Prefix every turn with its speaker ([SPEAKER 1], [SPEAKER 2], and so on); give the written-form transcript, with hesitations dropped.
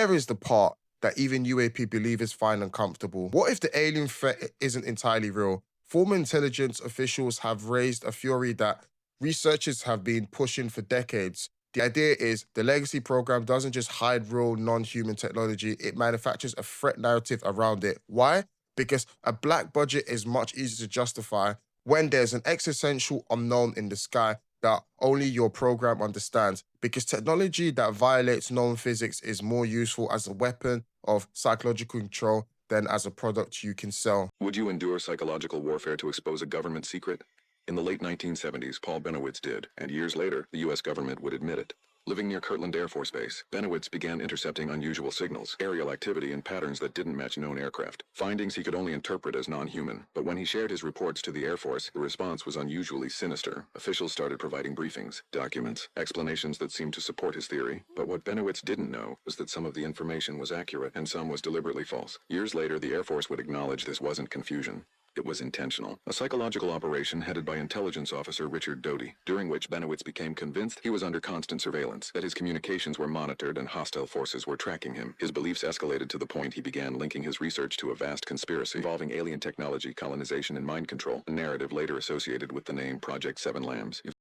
[SPEAKER 1] here is the part that even UAP believers find uncomfortable. What if the alien threat isn't entirely real? Former intelligence officials have raised a theory that researchers have been pushing for decades. The idea is the legacy program doesn't just hide real non-human technology, it manufactures a threat narrative around it. Why? Because a black budget is much easier to justify when there's an existential unknown in the sky that only your program understands. Because technology that violates known physics is more useful as a weapon of psychological control than as a product you can sell.
[SPEAKER 2] Would you endure psychological warfare to expose a government secret? In the late 1970s, Paul Benowitz did, and years later, the U.S. government would admit it. Living near Kirtland Air Force Base, Benowitz began intercepting unusual signals, aerial activity, and patterns that didn't match known aircraft. Findings he could only interpret as non-human, but when he shared his reports to the Air Force, the response was unusually sinister. Officials started providing briefings, documents, explanations that seemed to support his theory, but what Benowitz didn't know was that some of the information was accurate and some was deliberately false. Years later, the Air Force would acknowledge this wasn't confusion. It was intentional. A psychological operation headed by intelligence officer Richard Doty, during which Benowitz became convinced he was under constant surveillance, that his communications were monitored and hostile forces were tracking him. His beliefs escalated to the point he began linking his research to a vast conspiracy involving alien technology, colonization, and mind control, a narrative later associated with the name Project Seven Lambs.